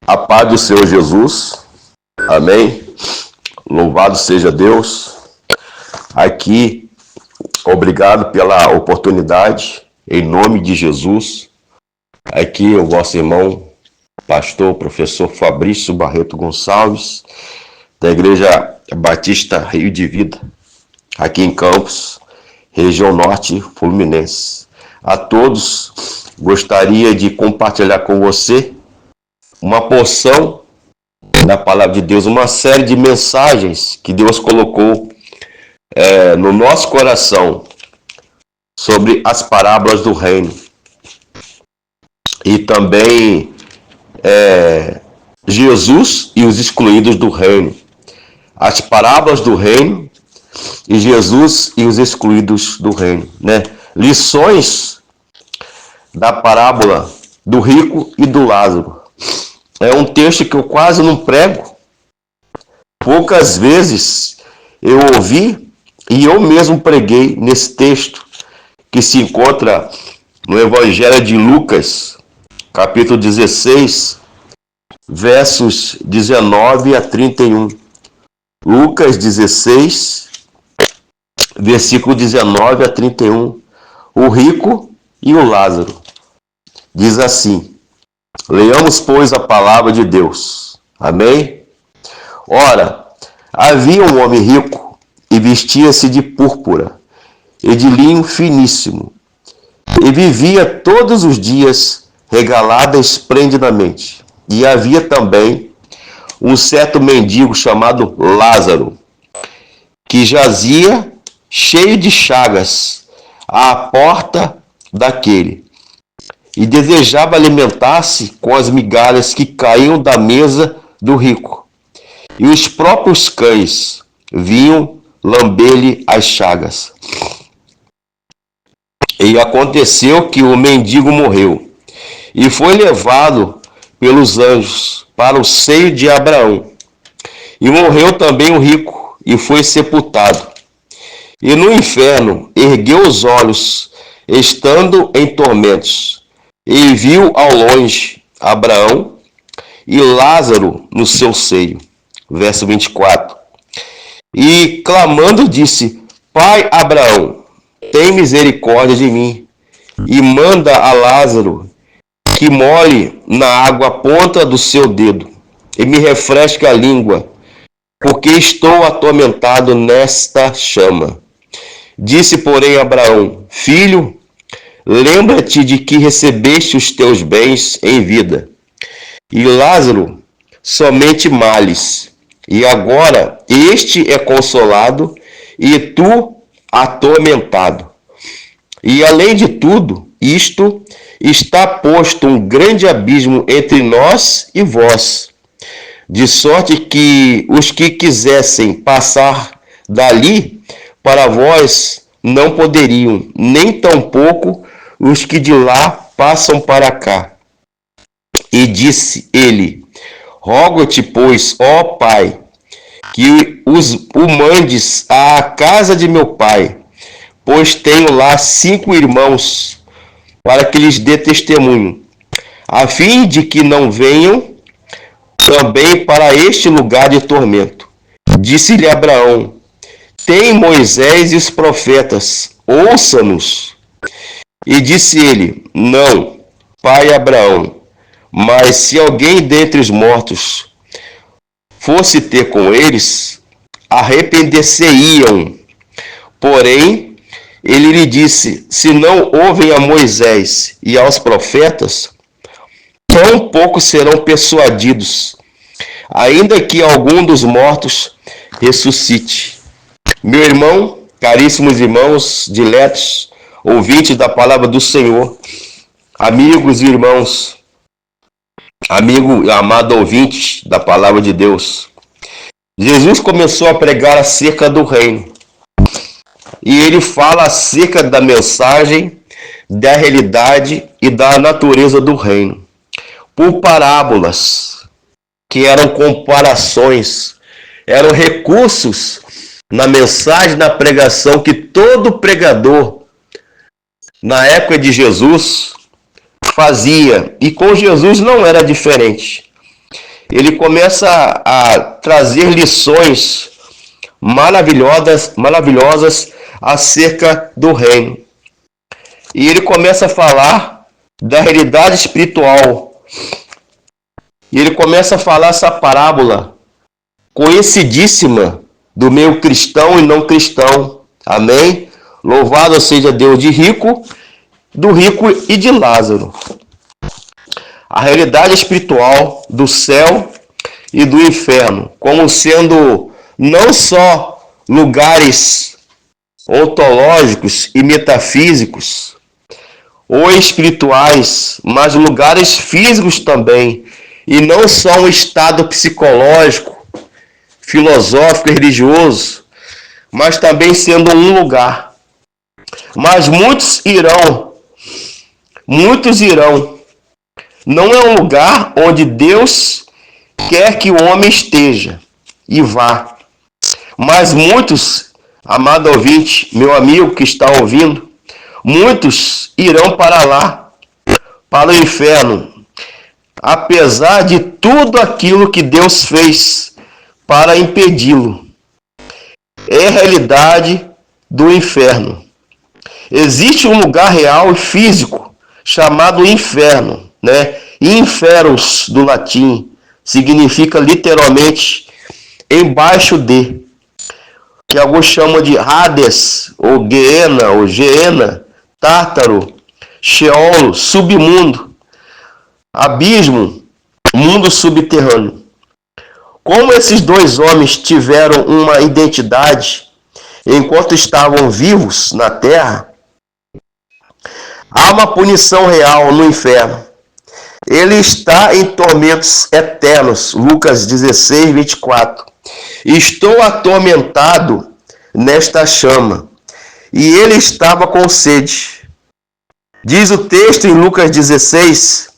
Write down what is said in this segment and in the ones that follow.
A paz do Senhor Jesus, amém? Louvado seja Deus. Aqui, obrigado pela oportunidade, em nome de Jesus. Aqui o vosso irmão, pastor, professor Fabrício Barreto Gonçalves, da Igreja Batista Rio de Vida, aqui em Campos, região norte fluminense. A todos, gostaria de compartilhar com você uma porção da palavra de Deus, uma série de mensagens que Deus colocou no nosso coração sobre as parábolas do reino. E também Jesus e os excluídos do reino. As parábolas do reino e Jesus e os excluídos do reino, né? Lições da parábola do rico e do Lázaro. É um texto que eu quase não prego. Poucas vezes eu ouvi e eu mesmo preguei nesse texto que se encontra no Evangelho de Lucas, capítulo 16, versos 19 a 31. Lucas 16, versículo 19 a 31. O rico e o Lázaro. Diz assim: leiamos, pois, a palavra de Deus. Amém? Ora, havia um homem rico e vestia-se de púrpura e de linho finíssimo, e vivia todos os dias regalado esplendidamente. E havia também um certo mendigo chamado Lázaro, que jazia cheio de chagas à porta daquele, e desejava alimentar-se com as migalhas que caíam da mesa do rico. E os próprios cães vinham lamber-lhe as chagas. E aconteceu que o mendigo morreu, e foi levado pelos anjos para o seio de Abraão. E morreu também o rico, e foi sepultado. E no inferno ergueu os olhos, estando em tormentos, e viu ao longe Abraão e Lázaro no seu seio. Verso 24. E clamando disse: Pai Abraão, tem misericórdia de mim, e manda a Lázaro que molhe na água a ponta do seu dedo, e me refresque a língua, porque estou atormentado nesta chama. Disse, porém, Abraão: Filho, lembra-te de que recebeste os teus bens em vida, e Lázaro somente males, e agora este é consolado, e tu atormentado. E além de tudo isto, está posto um grande abismo entre nós e vós, de sorte que os que quisessem passar dali para vós não poderiam, nem tampouco os que de lá passam para cá. E disse ele: rogo-te, pois, ó Pai, que o mandes à casa de meu pai, pois tenho lá 5 irmãos, para que lhes dê testemunho, a fim de que não venham também para este lugar de tormento. Disse-lhe Abraão: tem Moisés e os profetas, ouça-nos. E disse ele: não, pai Abraão, mas se alguém dentre os mortos fosse ter com eles, arrepender-se-iam. Porém, ele lhe disse: se não ouvem a Moisés e aos profetas, tão pouco serão persuadidos, ainda que algum dos mortos ressuscite. Meu irmão, caríssimos irmãos, diletos, ouvintes da palavra do Senhor, amigos e irmãos, amigo e amado ouvinte da palavra de Deus, Jesus começou a pregar acerca do reino. E ele fala acerca da mensagem, da realidade e da natureza do reino, por parábolas, que eram comparações, eram recursos na mensagem, na pregação que todo pregador na época de Jesus fazia, e com Jesus não era diferente. ele começa a trazer lições maravilhosas acerca do reino. E ele começa a falar da realidade espiritual. E ele começa a falar essa parábola conhecidíssima do meio cristão e não cristão. Amém? Louvado seja Deus do rico e de Lázaro. A realidade espiritual do céu e do inferno, como sendo não só lugares ontológicos e metafísicos ou espirituais, mas lugares físicos também, e não só um estado psicológico, filosófico e religioso, mas também sendo um lugar. Mas muitos irão. Não é um lugar onde Deus quer que o homem esteja e vá. Mas muitos, amado ouvinte, meu amigo que está ouvindo, muitos irão para lá, para o inferno, apesar de tudo aquilo que Deus fez para impedi-lo. É a realidade do inferno. Existe um lugar real e físico chamado inferno, né? Inferus, do latim, significa literalmente embaixo de, que alguns chamam de Hades, ou Geena, Tártaro, Sheol, submundo, abismo, mundo subterrâneo. Como esses dois homens tiveram uma identidade enquanto estavam vivos na terra, há uma punição real no inferno. Ele está em tormentos eternos. Lucas 16, 24. Estou atormentado nesta chama, e ele estava com sede. Diz o texto em Lucas 16,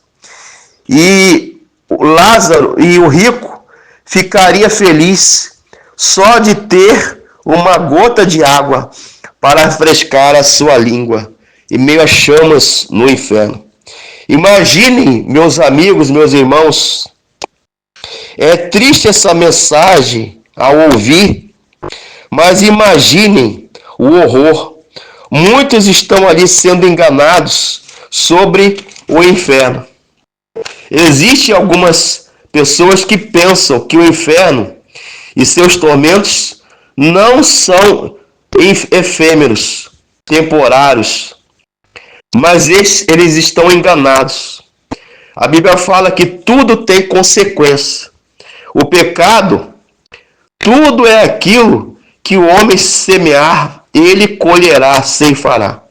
e Lázaro e o rico ficaria feliz só de ter uma gota de água para refrescar a sua língua em meio a chamas no inferno. Imaginem, meus amigos, meus irmãos, é triste essa mensagem ao ouvir, mas imaginem o horror. Muitos estão ali sendo enganados sobre o inferno. Existem algumas pessoas que pensam que o inferno e seus tormentos não são efêmeros, temporários, mas eles estão enganados. A Bíblia fala que tudo tem consequência. O pecado, tudo é aquilo que o homem semear, ele colherá, ceifará.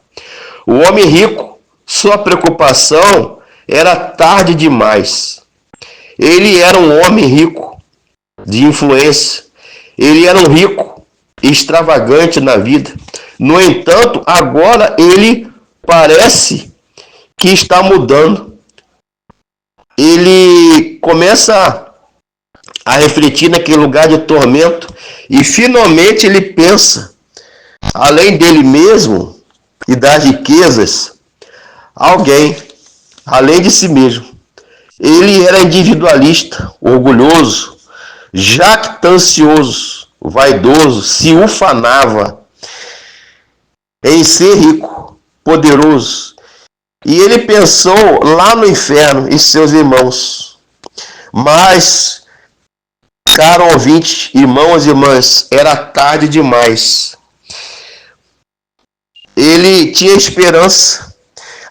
O homem rico, sua preocupação era tarde demais. Ele era um homem rico, de influência. Ele era um rico, extravagante na vida. No entanto, agora ele parece que está mudando. Ele começa a refletir naquele lugar de tormento e finalmente ele pensa, além dele mesmo e das riquezas, alguém além de si mesmo. Ele era individualista, orgulhoso, jactancioso, vaidoso, se ufanava em ser rico, poderoso. E ele pensou lá no inferno e seus irmãos. Mas, caro ouvinte, irmãos e irmãs, era tarde demais. Ele tinha esperança.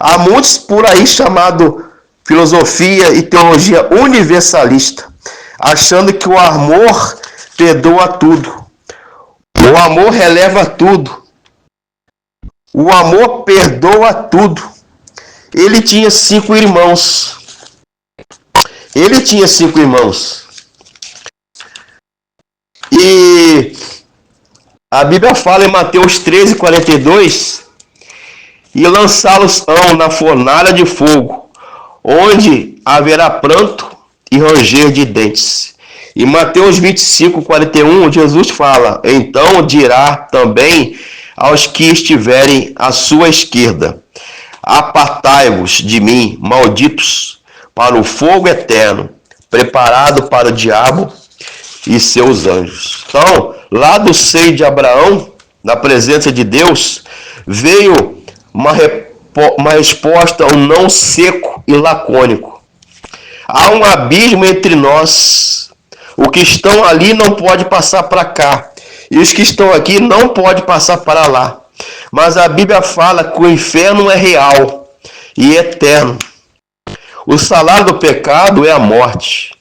Há muitos por aí chamado filosofia e teologia universalista, achando que o amor perdoa tudo. O amor releva tudo. O amor perdoa tudo. Ele tinha 5 irmãos. E a Bíblia fala em Mateus 13, 42, e lançá-los-ão na fornalha de fogo, onde haverá pranto e ranger de dentes. Em Mateus 25, 41, Jesus fala, então dirá também aos que estiverem à sua esquerda, apartai-vos de mim, malditos, para o fogo eterno, preparado para o diabo e seus anjos. Então, lá do seio de Abraão, na presença de Deus, veio uma resposta a um não seco e lacônico. Há um abismo entre nós. O que estão ali não pode passar para cá. E os que estão aqui não podem passar para lá. Mas a Bíblia fala que o inferno é real e eterno. O salário do pecado é a morte.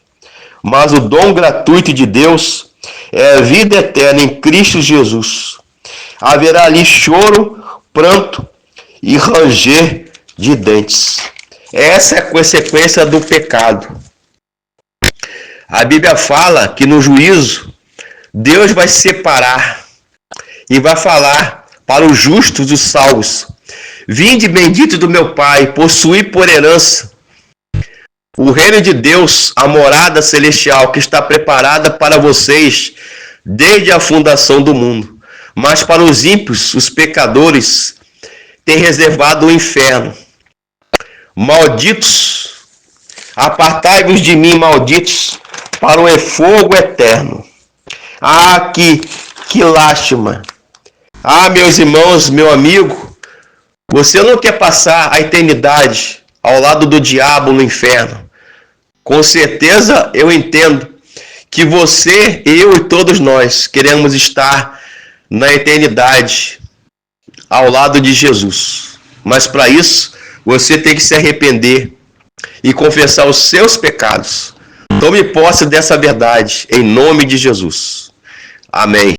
Mas o dom gratuito de Deus é a vida eterna em Cristo Jesus. Haverá ali choro, pranto e ranger de dentes. Essa é a consequência do pecado. A Bíblia fala que no juízo, Deus vai separar e vai falar para os justos os salvos: vinde bendito do meu Pai, possuí por herança o reino de Deus, a morada celestial que está preparada para vocês desde a fundação do mundo. Mas para os ímpios, os pecadores, tem reservado o inferno. Malditos, apartai-vos de mim, malditos, para o fogo eterno. Ah, que lástima. Ah, meus irmãos, meu amigo, você não quer passar a eternidade ao lado do diabo no inferno. Com certeza eu entendo que você, eu e todos nós queremos estar na eternidade ao lado de Jesus. Mas para isso, você tem que se arrepender e confessar os seus pecados. Tome posse dessa verdade, em nome de Jesus. Amém.